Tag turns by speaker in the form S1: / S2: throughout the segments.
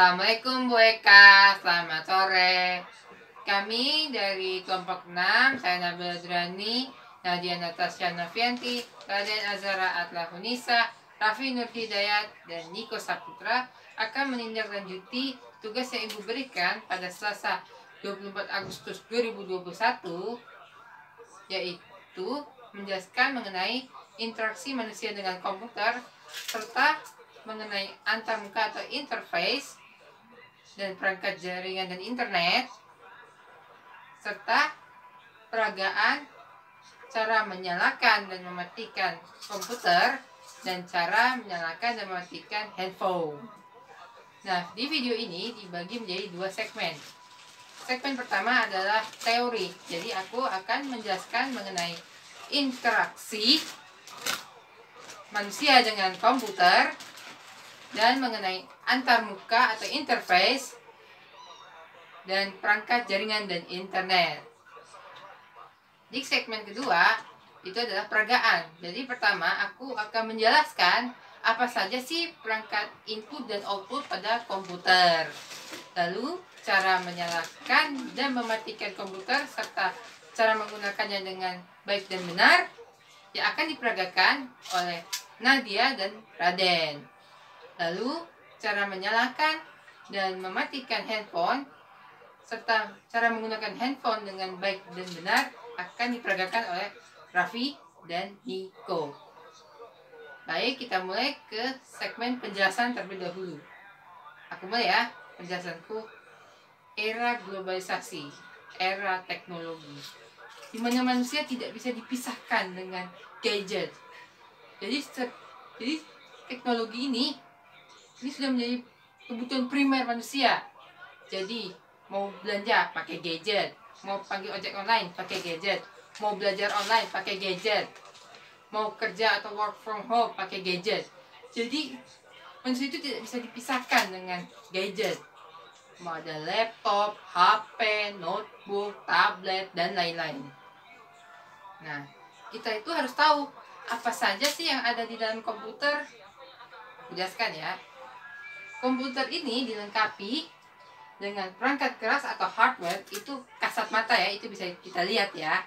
S1: Assalamualaikum Bu Eka, selamat sore. Kami dari kelompok 6, saya Nabila Drani, Nadia Natasha Novianti, Raden Azara Atlahunisa, Raffi Nur Hidayat, dan Niko Saputra akan menindaklanjuti tugas yang Ibu berikan pada Selasa 24 Agustus 2021, yaitu menjelaskan mengenai interaksi manusia dengan komputer serta mengenai antarmuka atau interface dan perangkat jaringan dan internet, serta peragaan cara menyalakan dan mematikan komputer dan cara menyalakan dan mematikan handphone. Nah, di video ini dibagi menjadi 2 segmen. Segmen pertama adalah teori, jadi aku akan menjelaskan mengenai interaksi manusia dengan komputer dan mengenai antarmuka atau interface dan perangkat jaringan dan internet. Di segmen kedua itu adalah peragaan. Jadi pertama aku akan menjelaskan apa saja sih perangkat input dan output pada komputer, lalu cara menyalakan dan mematikan komputer serta cara menggunakannya dengan baik dan benar yang akan diperagakan oleh Nadia dan Raden. Lalu cara menyalakan dan mematikan handphone serta cara menggunakan handphone dengan baik dan benar akan diperagakan oleh Raffi dan Niko. Baik, kita mulai ke segmen penjelasan terlebih dahulu. Aku mulai ya penjelasanku. Era globalisasi, era teknologi, di mana manusia tidak bisa dipisahkan dengan gadget. Jadi teknologi ini sudah menjadi kebutuhan primer manusia. Jadi mau belanja pakai gadget, mau panggil ojek online pakai gadget, mau belajar online pakai gadget, mau kerja atau work from home pakai gadget. Jadi manusia itu tidak bisa dipisahkan dengan gadget. Mau ada laptop, HP, notebook, tablet, dan lain-lain. Nah, kita itu harus tahu apa saja sih yang ada di dalam komputer. Aku jelaskan ya. Komputer ini dilengkapi dengan perangkat keras atau hardware, itu kasat mata ya, itu bisa kita lihat ya.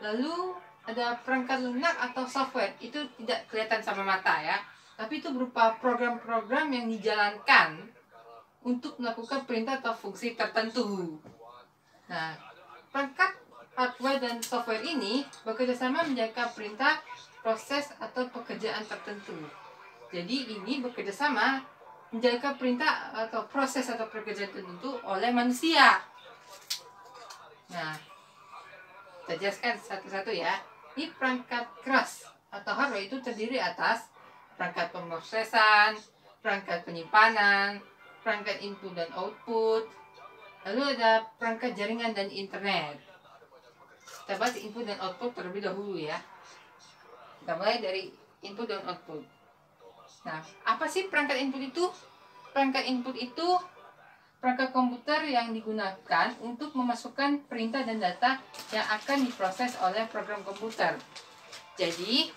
S1: Lalu ada perangkat lunak atau software, itu tidak kelihatan sama mata ya, tapi itu berupa program-program yang dijalankan untuk melakukan perintah atau fungsi tertentu. Nah, perangkat hardware dan software ini bekerjasama menjalankan perintah, proses atau pekerjaan tertentu. Jadi ini bekerjasama menjalankan perintah atau proses atau pekerjaan tertentu oleh manusia. Nah, kita jelaskan satu-satu ya. Ini perangkat keras atau hardware itu terdiri atas perangkat pemrosesan, perangkat penyimpanan, perangkat input dan output, lalu ada perangkat jaringan dan internet. Kita bahas input dan output terlebih dahulu ya. Kita mulai dari input dan output. Nah, apa sih perangkat input itu? Perangkat input itu perangkat komputer yang digunakan untuk memasukkan perintah dan data yang akan diproses oleh program komputer. Jadi,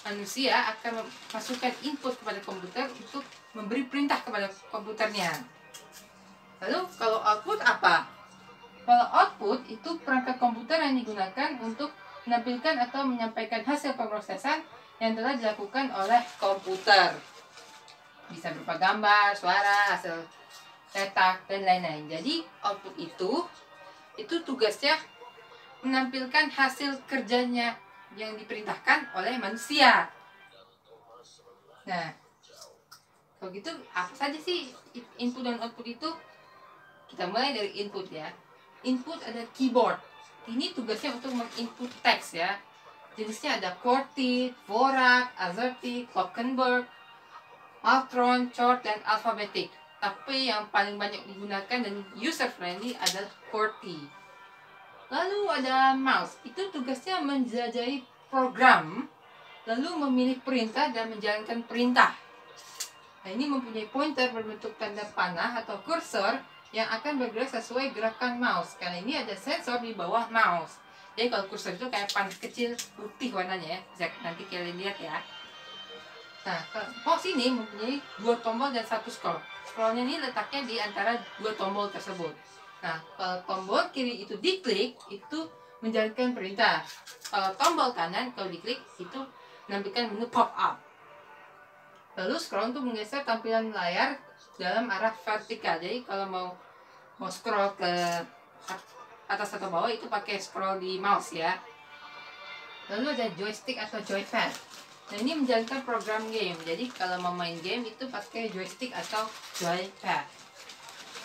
S1: manusia akan memasukkan input kepada komputer untuk memberi perintah kepada komputernya. Lalu, kalau output apa? Kalau output itu perangkat komputer yang digunakan untuk menampilkan atau menyampaikan hasil pemrosesan yang telah dilakukan oleh komputer. Bisa berupa gambar, suara, hasil cetak, dan lain-lain. Jadi output itu tugasnya menampilkan hasil kerjanya yang diperintahkan oleh manusia. Nah, kalau gitu apa saja sih input dan output itu? Kita mulai dari input ya. Input ada keyboard. Ini tugasnya untuk menginput teks ya. Jenisnya ada QWERTY, Dvorak, AZERTY, Kloppenburg, Altron, Chord, dan Alphabetic. Tapi yang paling banyak digunakan dan user friendly adalah QWERTY. Lalu ada mouse. Itu tugasnya menjelajahi program, lalu memilih perintah dan menjalankan perintah. Nah, ini mempunyai pointer berbentuk tanda panah atau kursor yang akan bergerak sesuai gerakan mouse. Karena ini ada sensor di bawah mouse. Jadi kalau kursor itu kayak panah kecil putih warnanya ya. Bisa nanti kalian lihat ya. Nah, mouse ini mempunyai 2 tombol dan 1 scroll. Scrollnya ini letaknya di antara 2 tombol tersebut. Nah, kalau tombol kiri itu diklik, itu menjalankan perintah. Kalau tombol kanan, kalau diklik, itu menampilkan menu pop up. Lalu scroll untuk menggeser tampilan layar dalam arah vertikal. Jadi kalau mau scroll ke atas atau bawah itu pakai scroll di mouse ya. Lalu ada joystick atau joypad. Nah, ini menjalankan program game. Jadi kalau mau main game itu pakai joystick atau joypad.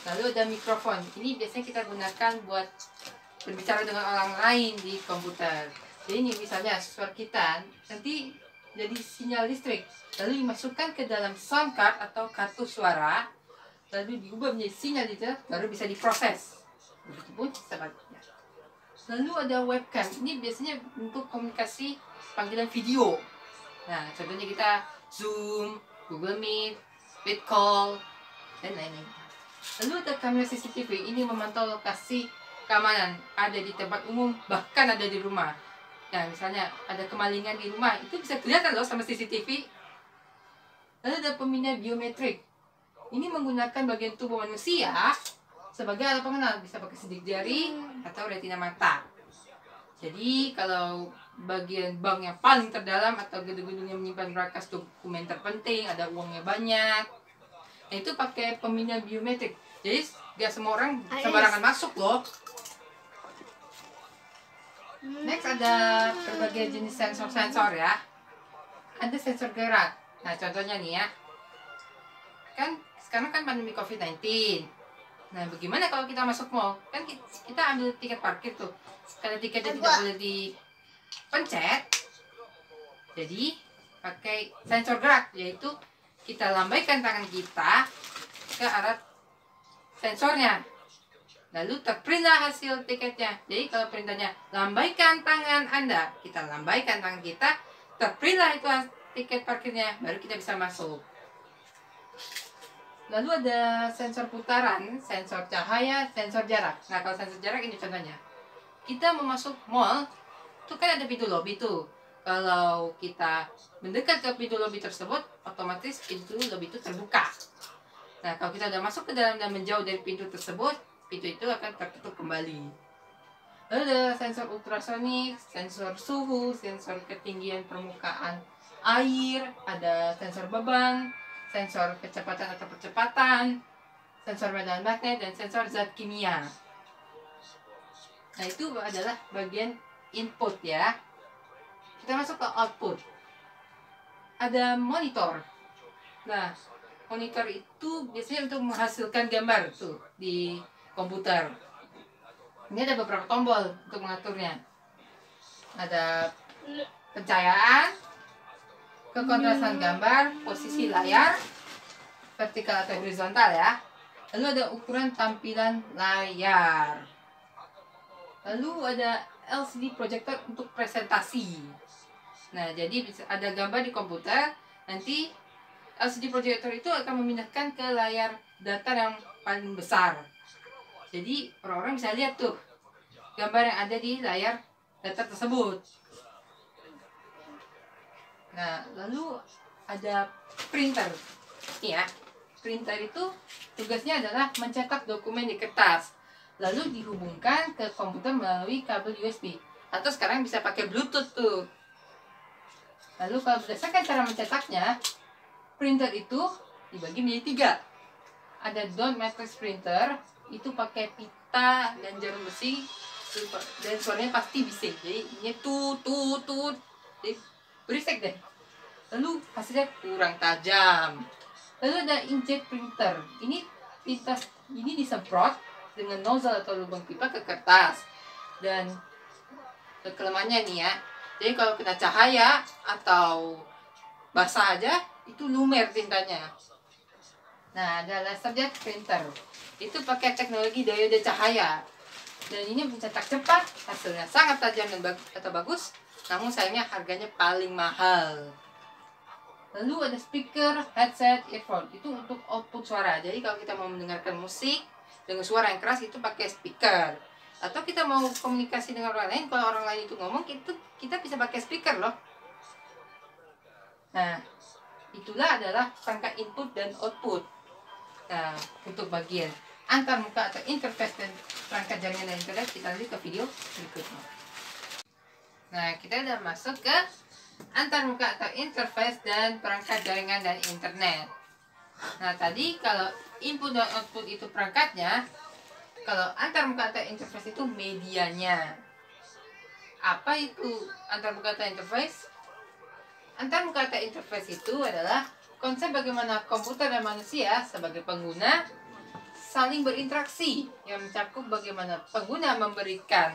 S1: Lalu ada mikrofon. Ini biasanya kita gunakan buat berbicara dengan orang lain di komputer. Jadi ini misalnya suara kita nanti jadi sinyal listrik, lalu dimasukkan ke dalam sound card atau kartu suara, lalu diubah menjadi sinyal digital, baru bisa diproses. Begitupun sebaliknya. Lalu ada webcam. Ini biasanya untuk komunikasi panggilan video. Nah, contohnya kita Zoom, Google Meet, Vidcall, dan lain-lain. Lalu ada kamera CCTV. Ini memantau lokasi keamanan, ada di tempat umum, bahkan ada di rumah. Nah, misalnya ada kemalingan di rumah, itu bisa kelihatan loh sama CCTV. Lalu ada pemindah biometrik. Ini menggunakan bagian tubuh manusia sebagai alat pengenal, bisa pakai sidik jari atau retina mata. Jadi kalau bagian bank yang paling terdalam atau gedung-gedung yang menyimpan berkas dokumen terpenting, ada uangnya banyak, nah itu pakai pemindah biometrik. Jadi gak semua orang sembarangan masuk loh. Next ada berbagai jenis sensor ya. Ada sensor gerak. Nah, contohnya nih ya. Kan sekarang kan pandemi COVID-19. Nah, bagaimana kalau kita masuk mall? Kan kita ambil tiket parkir tuh. Karena tiketnya tidak boleh dipencet. Jadi, pakai sensor gerak, yaitu kita lambaikan tangan kita ke arah sensornya. Lalu terprintlah hasil tiketnya. Jadi kalau perintahnya lambaikan tangan Anda, kita lambaikan tangan kita, terprintlah itu tiket parkirnya, baru kita bisa masuk. Lalu ada sensor putaran, sensor cahaya, sensor jarak. Nah, kalau sensor jarak ini contohnya. Kita mau masuk mall, itu kan ada pintu lobi tuh. Kalau kita mendekat ke pintu lobi tersebut, otomatis pintu lobi itu terbuka. Nah, kalau kita udah masuk ke dalam dan menjauh dari pintu tersebut, pintu itu akan tertutup kembali. Lalu ada sensor ultrasonik, sensor suhu, sensor ketinggian permukaan air, ada sensor beban, sensor kecepatan atau percepatan, sensor medan magnet, dan sensor zat kimia. Nah, itu adalah bagian input ya. Kita masuk ke output. Ada monitor. Nah, monitor itu biasanya untuk menghasilkan gambar tuh di komputer. Ini ada beberapa tombol untuk mengaturnya. Ada pencahayaan, kekontrasan gambar, posisi layar, vertikal atau horizontal ya. Lalu ada ukuran tampilan layar. Lalu ada LCD projector untuk presentasi. Nah, jadi ada gambar di komputer, nanti LCD projector itu akan memindahkan ke layar datar yang paling besar. Jadi orang-orang bisa lihat tuh gambar yang ada di layar datar tersebut. Nah, lalu ada printer. Ini ya, printer itu tugasnya adalah mencetak dokumen di kertas, lalu dihubungkan ke komputer melalui kabel USB. Atau sekarang bisa pakai Bluetooth tuh. Lalu kalau berdasarkan cara mencetaknya, printer itu dibagi menjadi 3. Ada dot matrix printer, itu pakai pita dan jarum besi, dan suaranya pasti bising. Jadi ini tut, jadi berisik deh. Lalu hasilnya kurang tajam. Lalu ada inkjet printer. Ini tinta ini disemprot dengan nozzle atau lubang pipa ke kertas. Dan kelemahannya nih ya. Jadi kalau kena cahaya atau basah aja, itu lumer tintanya. Nah, ada laserjet printer. Itu pakai teknologi diode cahaya. Dan ini mencetak cepat, hasilnya sangat tajam dan bagus, namun sayangnya harganya paling mahal. Lalu ada speaker, headset, earphone. Itu untuk output suara. Jadi kalau kita mau mendengarkan musik dengan suara yang keras, itu pakai speaker. Atau kita mau komunikasi dengan orang lain, kalau orang lain itu ngomong, kita bisa pakai speaker loh. Nah, itulah adalah perangkat input dan output. Nah, untuk bagian antarmuka atau interface dan perangkat jaringan dan internet, kita lanjut ke video berikutnya. Nah, kita udah masuk ke antarmuka atau interface dan perangkat jaringan dan internet. Nah, tadi kalau input dan output itu perangkatnya, kalau antarmuka atau interface itu medianya. Apa itu antarmuka atau interface? Antarmuka atau interface itu adalah konsep bagaimana komputer dan manusia sebagai pengguna saling berinteraksi, yang mencakup bagaimana pengguna memberikan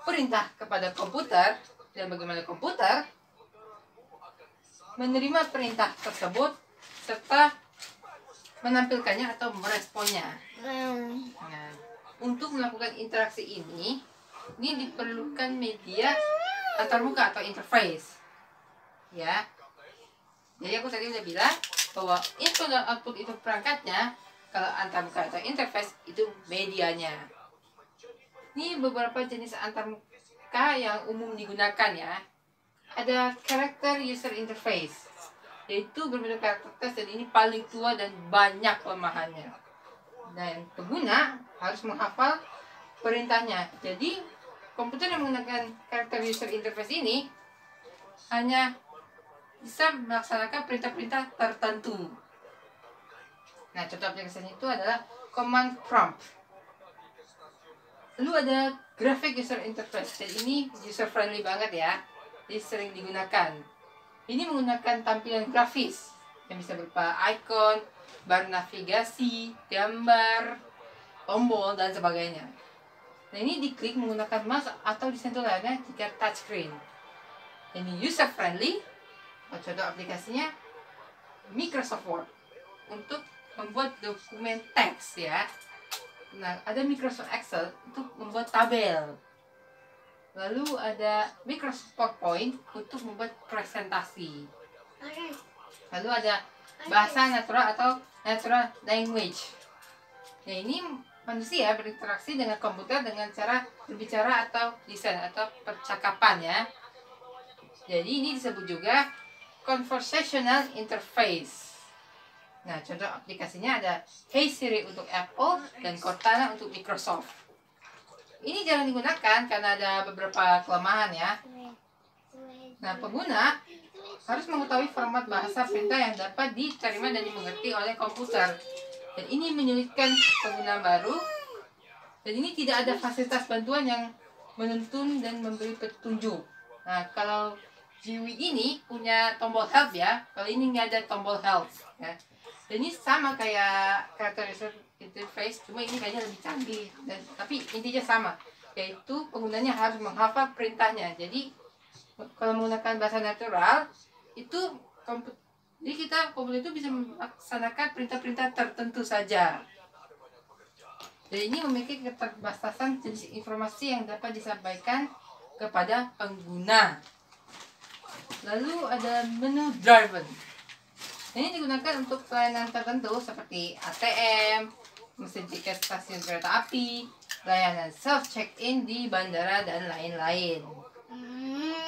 S1: perintah kepada komputer dan bagaimana komputer menerima perintah tersebut serta menampilkannya atau meresponnya. Nah, untuk melakukan interaksi ini diperlukan media antarmuka atau interface. Ya. Jadi aku tadi udah bilang bahwa input dan output itu perangkatnya, kalau antarmuka atau interface itu medianya. Ini beberapa jenis antarmuka yang umum digunakan ya. Ada character user interface, yaitu berbentuk karakter dan ini paling tua dan banyak kelemahannya. Dan pengguna harus menghafal perintahnya. Jadi komputer yang menggunakan character user interface ini hanya bisa melaksanakan perintah-perintah tertentu. Nah, contoh aplikasinya itu adalah command prompt. Lalu ada graphic user interface, dan ini user friendly banget ya, jadi sering digunakan. Ini menggunakan tampilan grafis yang bisa berupa icon, bar navigasi, gambar, tombol, dan sebagainya. Nah, ini diklik menggunakan mouse atau disentuh layarnya jika touchscreen. Ini user friendly. Contoh aplikasinya Microsoft Word untuk membuat dokumen teks ya. Nah, ada Microsoft Excel untuk membuat tabel. Lalu ada Microsoft PowerPoint untuk membuat presentasi. Lalu ada bahasa natural atau natural language. Nah, ini manusia berinteraksi dengan komputer dengan cara berbicara atau desain atau percakapan ya. Jadi ini disebut juga conversational interface. Nah, contoh aplikasinya ada Hey Siri untuk Apple dan Cortana untuk Microsoft. Ini jarang digunakan karena ada beberapa kelemahan ya. Nah, pengguna harus mengetahui format bahasa perintah yang dapat diterima dan dimengerti oleh komputer. Dan ini menyulitkan pengguna baru. Dan ini tidak ada fasilitas bantuan yang menuntun dan memberi petunjuk. Nah, kalau GUI ini punya tombol help ya, kalau ini nggak ada tombol help ya. Dan ini sama kayak character user interface, cuma ini kayaknya lebih canggih. Tapi intinya sama, yaitu penggunanya harus menghafal perintahnya. Jadi kalau menggunakan bahasa natural itu jadi komputer itu bisa melaksanakan perintah-perintah tertentu saja. Dan ini memiliki keterbatasan jenis informasi yang dapat disampaikan kepada pengguna. Lalu ada menu driven. Ini digunakan untuk pelayanan tertentu seperti ATM, mesin tiket stasiun kereta api, layanan self check-in di bandara dan lain-lain.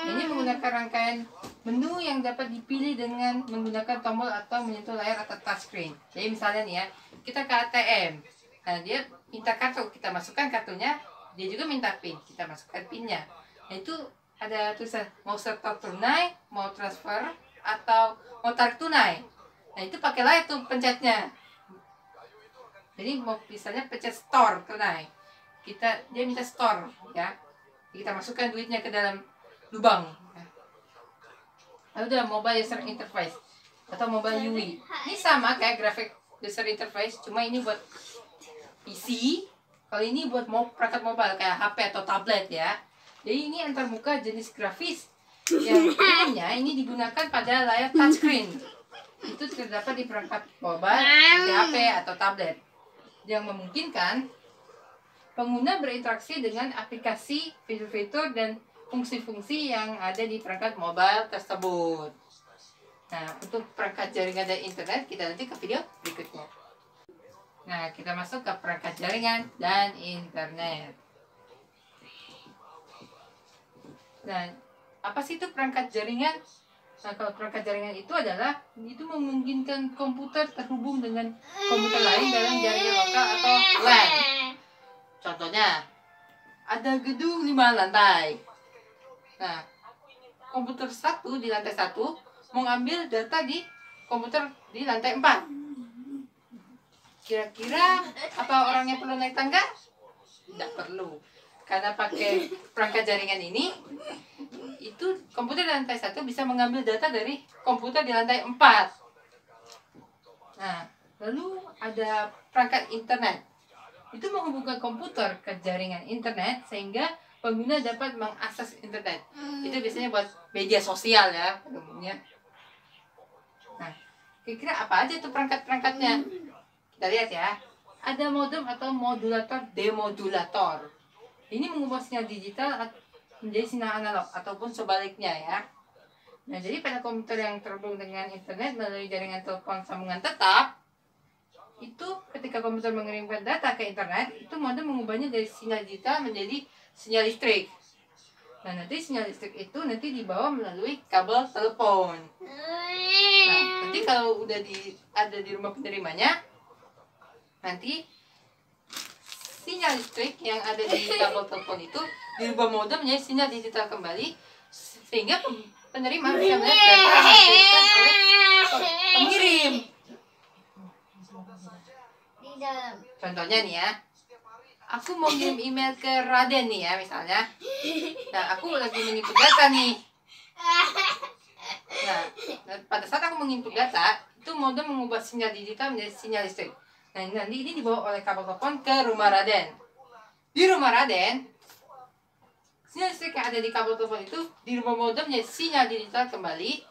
S1: Ini menggunakan rangkaian menu yang dapat dipilih dengan menggunakan tombol atau menyentuh layar atau touchscreen. Jadi misalnya nih ya, kita ke ATM. Nah, dia minta kartu, kita masukkan kartunya, dia juga minta PIN, kita masukkan PIN-nya. Nah, itu ada tulisan mau setor tunai, mau transfer, atau mau tarik tunai. Nah, itu pakailah itu pencetnya. Jadi mau misalnya pencet store tunai, dia minta store ya, kita masukkan duitnya ke dalam lubang. Lalu ada mobile user interface atau mobile UI. Ini sama kayak graphic user interface, cuma ini buat PC, kalau ini buat perangkat mobile kayak HP atau tablet ya. Jadi ini antarmuka jenis grafis yang umumnya ini digunakan pada layar touchscreen. Itu terdapat di perangkat mobile, di HP atau tablet, yang memungkinkan pengguna berinteraksi dengan aplikasi, fitur-fitur, dan fungsi-fungsi yang ada di perangkat mobile tersebut. Nah, untuk perangkat jaringan dan internet, kita nanti ke video berikutnya. Nah, kita masuk ke perangkat jaringan dan internet. Nah, apa sih itu perangkat jaringan? Nah, kalau perangkat jaringan itu memungkinkan komputer terhubung dengan komputer lain dalam jaringan lokal atau LAN. Contohnya, ada gedung 5 lantai. Nah, komputer satu di lantai 1 mau ngambil data di komputer di lantai 4. Kira-kira apa orangnya perlu naik tangga? Tidak perlu. Karena pakai perangkat jaringan ini, itu komputer di lantai 1 bisa mengambil data dari komputer di lantai 4. Nah, lalu ada perangkat internet. Itu menghubungkan komputer ke jaringan internet sehingga pengguna dapat mengakses internet. Itu biasanya buat media sosial ya, umumnya. Nah, kira-kira apa aja tuh perangkat-perangkatnya? Kita lihat ya. Ada modem atau modulator demodulator. Ini mengubah sinyal digital menjadi sinyal analog ataupun sebaliknya ya. Nah, jadi pada komputer yang terhubung dengan internet melalui jaringan telepon sambungan tetap, itu ketika komputer mengirimkan data ke internet, itu modem mengubahnya dari sinyal digital menjadi sinyal listrik. Nah, nanti sinyal listrik itu nanti dibawa melalui kabel telepon. Nah, nanti kalau udah ada di rumah penerimanya, nanti sinyal listrik yang ada di kabel telepon itu dirubah modem menjadi sinyal digital kembali sehingga penerima bisa melihat data yang dikirimkan oleh pengirim. Contohnya nih ya, aku mau ngirim email ke Raden nih ya misalnya. Nah, aku lagi menginput data nih. Nah, pada saat aku menginput data, itu modem mengubah sinyal digital menjadi sinyal listrik. Nah, nanti ini dibawa oleh kabel telepon ke rumah Raden. Di rumah Raden, sinyal listrik yang ada di kabel telepon itu dirubah modem menjadi sinyal digital kembali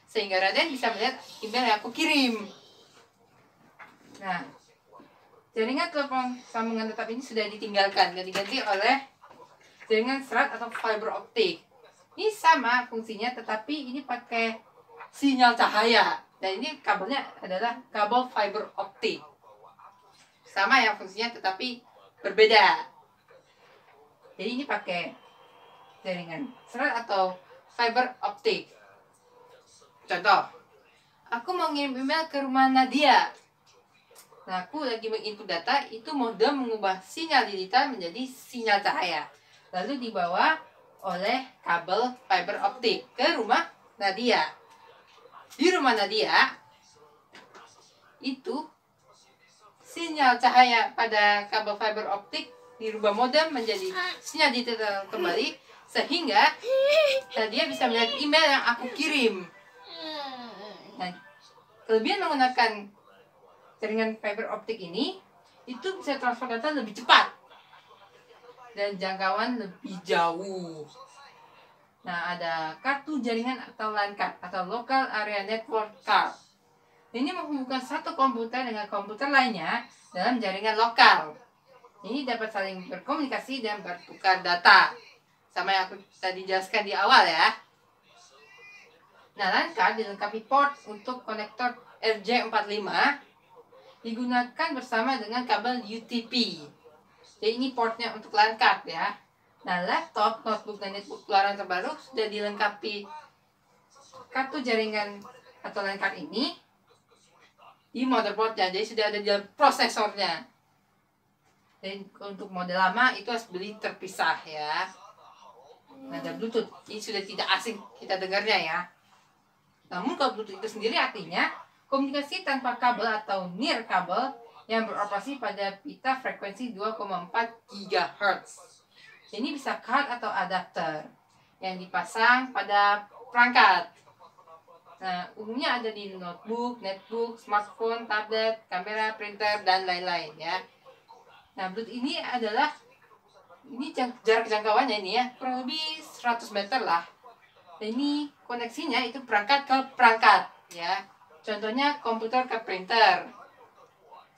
S1: sehingga Raden bisa melihat email yang aku kirim. Nah, jaringan telepon sambungan tetap ini sudah ditinggalkan dan diganti oleh jaringan serat atau fiber optik. Ini sama fungsinya tetapi ini pakai sinyal cahaya dan ini kabelnya adalah kabel fiber optik. Sama yang fungsinya tetapi berbeda. Jadi ini pakai jaringan serat atau fiber optik. Contoh, aku mau ngirim email ke rumah Nadia. Nah, aku lagi menginput data, itu modem mengubah sinyal digital menjadi sinyal cahaya. Lalu dibawa oleh kabel fiber optik ke rumah Nadia. Di rumah Nadia, itu sinyal cahaya pada kabel fiber optik dirubah modem menjadi sinyal digital kembali sehingga Nadia bisa melihat email yang aku kirim. Nah, kelebihan menggunakan jaringan fiber optik ini itu bisa transfer data lebih cepat dan jangkauan lebih jauh. Nah, ada kartu jaringan atau LAN card atau Local Area Network Card. Ini menghubungkan satu komputer dengan komputer lainnya dalam jaringan lokal. Ini dapat saling berkomunikasi dan bertukar data. Sama yang aku tadi jelaskan di awal ya. Nah, LAN card dilengkapi port untuk konektor RJ45 digunakan bersama dengan kabel UTP. Jadi ini portnya untuk LAN card ya. Nah, laptop, notebook, dan netbook keluaran terbaru sudah dilengkapi kartu jaringan atau LAN card ini di motherboardnya, jadi sudah ada di dalam prosesornya. Dan untuk model lama itu harus beli terpisah ya. Nah, ada Bluetooth, ini sudah tidak asing kita dengarnya ya. Namun kalau Bluetooth itu sendiri artinya komunikasi tanpa kabel atau near kabel yang beroperasi pada pita frekuensi 2,4 GHz. Ini bisa card atau adapter yang dipasang pada perangkat. Nah, umumnya ada di notebook, netbook, smartphone, tablet, kamera, printer, dan lain-lain ya. Nah, Bluetooth ini adalah jarak jangkauannya ini ya, kurang lebih 100 meter lah. Dan ini koneksinya itu perangkat ke perangkat ya. Contohnya komputer ke printer,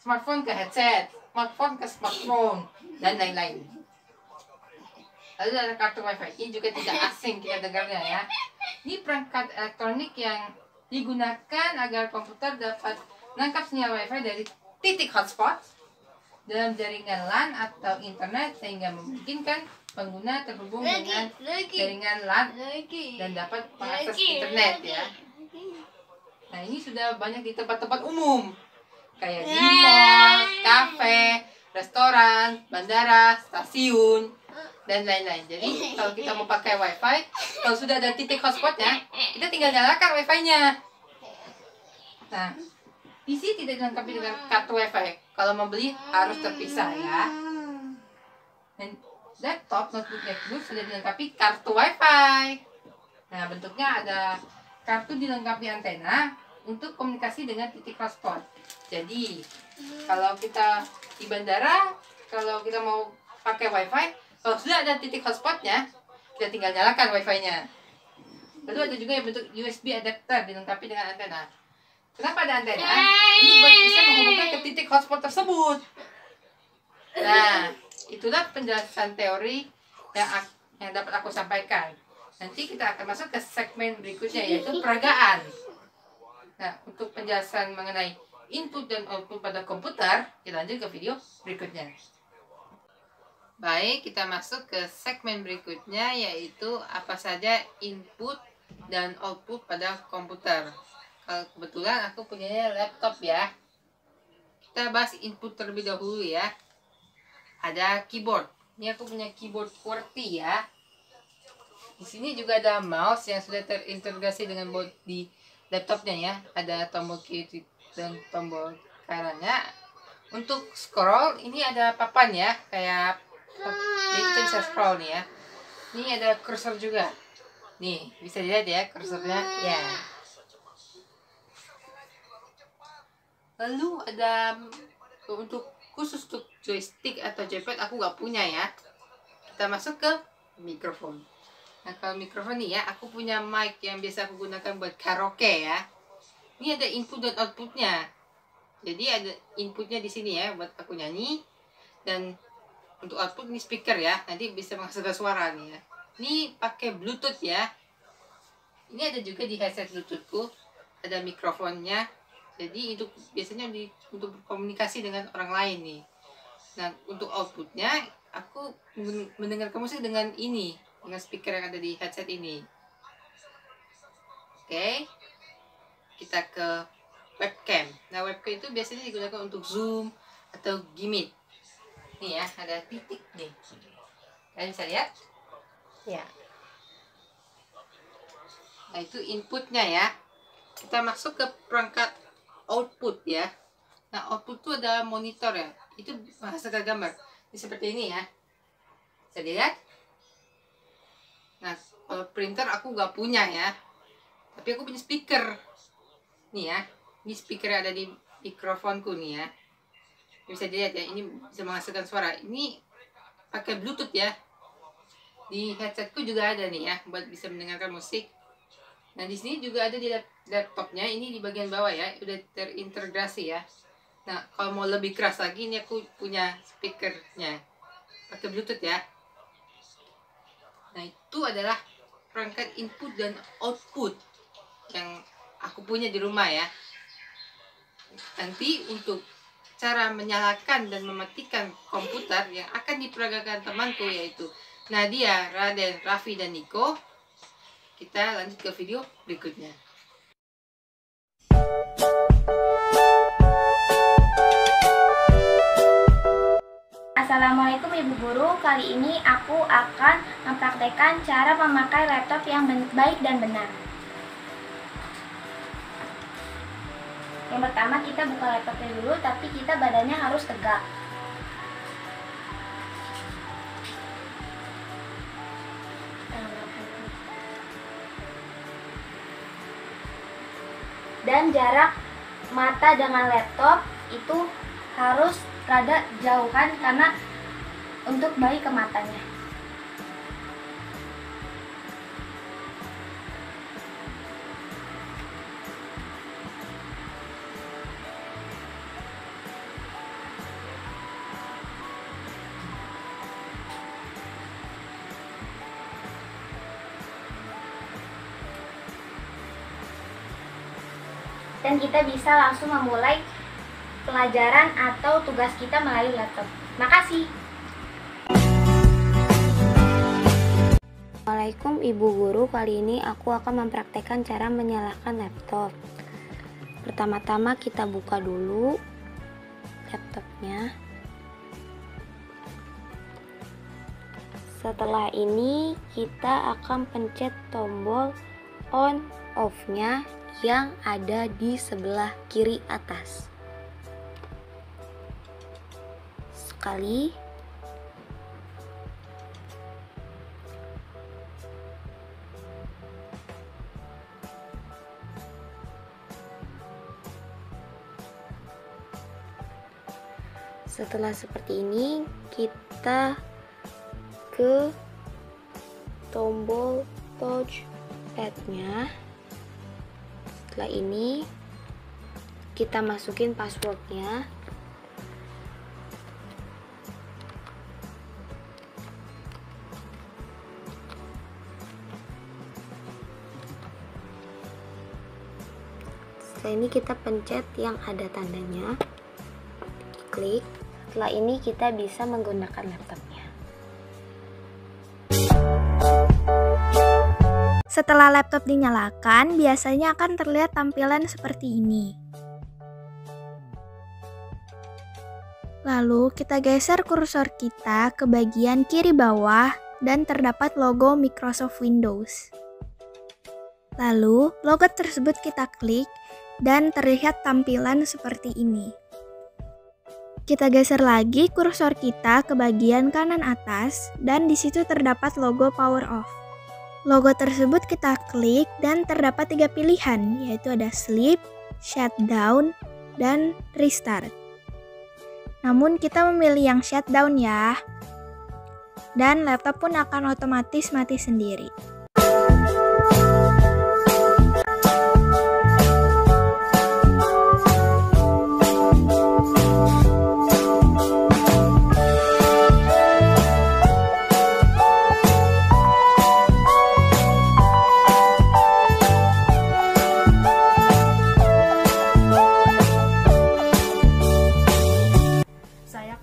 S1: smartphone ke headset, smartphone ke smartphone, dan lain-lain. Lalu ada kartu wifi, ini juga tidak asing kita dengarnya ya. Ini perangkat elektronik yang digunakan agar komputer dapat menangkap sinyal wifi dari titik hotspot dalam jaringan LAN atau internet sehingga memungkinkan pengguna terhubung dengan jaringan LAN dan dapat mengakses internet ya. Nah, ini sudah banyak di tempat-tempat umum kayak di mall, kafe, restoran, bandara, stasiun, dan lain-lain. Jadi kalau kita mau pakai wifi, kalau sudah ada titik hotspotnya, kita tinggal nyalakan wifi-nya. Nah, PC tidak dilengkapi dengan kartu wifi. Kalau mau beli harus terpisah ya. Dan laptop, notebook, MacBook sudah dilengkapi kartu wifi. Nah, bentuknya ada kartu dilengkapi antena untuk komunikasi dengan titik hotspot. Jadi, kalau kita di bandara, kalau kita mau pakai wifi, kalau sudah ada titik hotspotnya, kita tinggal nyalakan wifi-nya. Lalu ada juga yang bentuk USB adapter dilengkapi dengan antena. Kenapa ada antena? Ini buat bisa menghubungkan ke titik hotspot tersebut. Nah, itulah penjelasan teori yang dapat aku sampaikan. Nanti kita akan masuk ke segmen berikutnya, yaitu peragaan. Nah, untuk penjelasan mengenai input dan output pada komputer, kita lanjut ke video berikutnya. Baik, kita masuk ke segmen berikutnya, yaitu apa saja input dan output pada komputer. Kebetulan aku punya laptop ya. Kita bahas input terlebih dahulu ya. Ada keyboard. Ini aku punya keyboard QWERTY ya. Di sini juga ada mouse yang sudah terintegrasi dengan body laptopnya ya. Ada tombol kiri dan tombol kanannya. Untuk scroll ini ada papan ya, kayak jadi kita bisa scroll nih ya. Ini ada cursor juga. Nih, bisa dilihat ya cursornya ya. Lalu ada untuk khusus untuk joystick atau joypad aku nggak punya ya. Kita masuk ke mikrofon. Nah, kalau mikrofon nih ya, aku punya mic yang biasa aku gunakan buat karaoke ya. Ini ada input dan outputnya. Jadi ada inputnya di sini ya buat aku nyanyi, dan untuk output ini speaker ya, nanti bisa menghasilkan suara nih ya. Ini pakai Bluetooth ya. Ini ada juga di headset Bluetoothku, ada mikrofonnya. Jadi itu biasanya untuk berkomunikasi dengan orang lain nih. Nah, untuk outputnya aku mendengarkan musik dengan ini, dengan speaker yang ada di headset ini. Oke, kita ke webcam. Nah, webcam itu biasanya digunakan untuk Zoom atau Gimit. Nih ya, ada titik nih. Kalian bisa lihat? Ya. Nah, itu inputnya ya. Kita masuk ke perangkat output ya. Nah, output itu ada monitor ya. Itu menghasilkan gambar. Ini seperti ini ya. Bisa dilihat? Nah, kalau printer aku nggak punya ya. Tapi aku punya speaker. Nih ya. Ini speaker yang ada di mikrofonku nih ya. Bisa dilihat ya, ini bisa menghasilkan suara. Ini pakai Bluetooth ya. Di headsetku juga ada nih ya, buat bisa mendengarkan musik. Nah, di sini juga ada di laptopnya, ini di bagian bawah ya, udah terintegrasi ya. Nah, kalau mau lebih keras lagi, ini aku punya speakernya, pakai Bluetooth ya. Nah, itu adalah perangkat input dan output yang aku punya di rumah ya. Nanti untuk cara menyalakan dan mematikan komputer yang akan diperagakan temanku, yaitu Nadia, Raden, Raffi, dan Niko. Kita lanjut ke video berikutnya.
S2: Assalamualaikum Ibu Guru, kali ini aku akan mempraktekkan cara memakai laptop yang baik dan benar. Yang pertama, kita buka laptopnya dulu, tapi kita badannya harus tegak. Dan jarak mata dengan laptop itu harus rada jauhan karena untuk baik ke matanya. Dan kita bisa langsung memulai pelajaran atau tugas kita melalui laptop. Makasih. Assalamualaikum Ibu Guru, kali ini aku akan mempraktekkan cara menyalakan laptop. Pertama-tama kita buka dulu laptopnya. Setelah ini kita akan pencet tombol on off-nya yang ada di sebelah kiri atas. Sekali. Setelah seperti ini, kita ke tombol touchpad-nya. Setelah ini, kita masukin password-nya. Setelah ini kita pencet yang ada tandanya, klik. Setelah ini kita bisa menggunakan laptopnya.
S3: Setelah laptop dinyalakan, biasanya akan terlihat tampilan seperti ini. Lalu kita geser kursor kita ke bagian kiri bawah dan terdapat logo Microsoft Windows. Lalu logo tersebut kita klik dan terlihat tampilan seperti ini. Kita geser lagi kursor kita ke bagian kanan atas dan di situ terdapat logo Power Off. Logo tersebut kita klik dan terdapat 3 pilihan, yaitu ada Sleep, Shutdown, dan Restart. Namun kita memilih yang Shutdown ya. Dan laptop pun akan otomatis mati sendiri.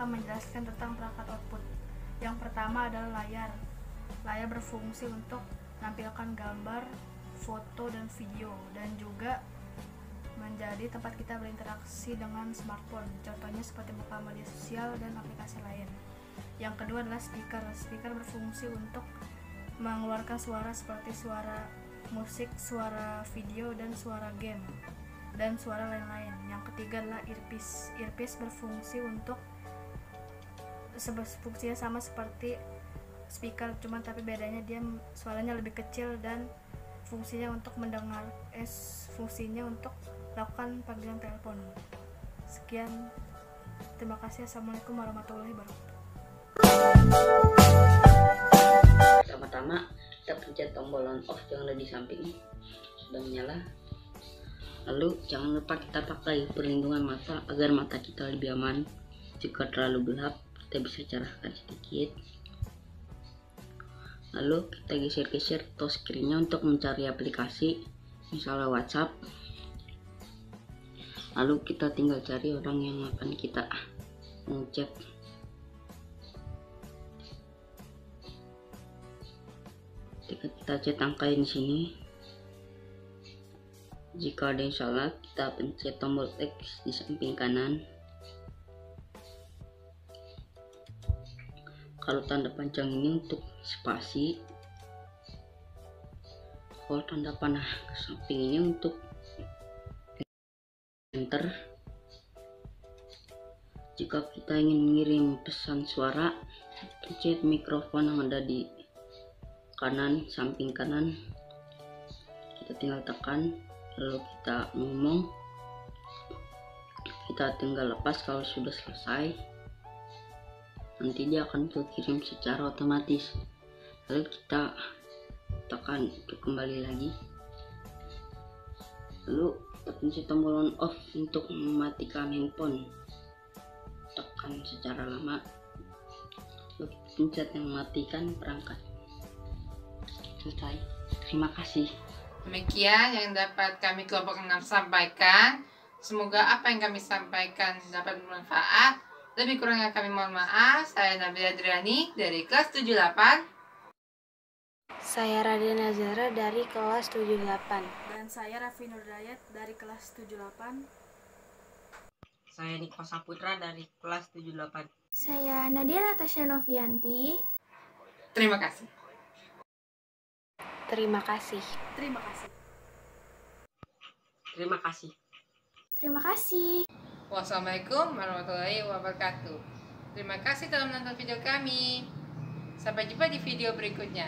S4: Menjelaskan tentang perangkat output. Yang pertama adalah layar. Layar berfungsi untuk menampilkan gambar, foto, dan video, dan juga menjadi tempat kita berinteraksi dengan smartphone. Contohnya seperti buka media sosial dan aplikasi lain. Yang kedua adalah speaker. Speaker berfungsi untuk mengeluarkan suara seperti suara musik, suara video, dan suara game, dan suara lain-lain. Yang ketiga adalah earpiece. Earpiece berfungsi untuk fungsinya sama seperti speaker, cuman tapi bedanya dia suaranya lebih kecil dan fungsinya untuk mendengar, fungsinya untuk lakukan panggilan telepon. Sekian, terima kasih. Assalamualaikum warahmatullahi wabarakatuh.
S5: Pertama-tama kita pencet tombol on off yang ada di samping, sudah menyala. Lalu jangan lupa kita pakai perlindungan mata agar mata kita lebih aman. Jika terlalu gelap, kita bisa cerahkan sedikit. Lalu kita geser-geser touch screen-nya untuk mencari aplikasi, misalnya WhatsApp. Lalu kita tinggal cari orang yang akan kita chat. Kita chat angkain sini. Jika ada yang salah, kita pencet tombol X di samping kanan. Kalau tanda panjang ini untuk spasi, kalau tanda panah ke samping ini untuk enter. Jika kita ingin mengirim pesan suara, pencet mikrofon yang ada di kanan, samping kanan, kita tinggal tekan, lalu kita ngomong. Kita tinggal lepas kalau sudah selesai. Nanti dia akan kekirim secara otomatis. Lalu kita tekan untuk kembali lagi. Lalu kita pencet tombol on off untuk mematikan handphone. Tekan secara lama. Lalu pencet yang mematikan perangkat. Selesai. Terima kasih.
S1: Demikian yang dapat kami kelompok 6 sampaikan. Semoga apa yang kami sampaikan dapat bermanfaat. Lebih kurangnya kami mohon maaf. Saya Nabila Adriani dari kelas 78.
S2: Saya Raden Nazara dari kelas 78.
S4: Dan saya Raffi Nurdayat dari kelas 78.
S6: Saya Niko Saputra dari kelas 78.
S3: Saya Nadia Natasha Novianti.
S1: Terima kasih.
S2: Terima kasih.
S4: Terima kasih.
S6: Terima kasih.
S3: Terima kasih.
S1: Wassalamualaikum warahmatullahi wabarakatuh. Terima kasih telah menonton video kami. Sampai jumpa di video berikutnya.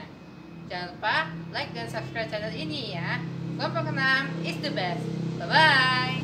S1: Jangan lupa like dan subscribe channel ini ya. Kelompok 6 is the best. Bye-bye.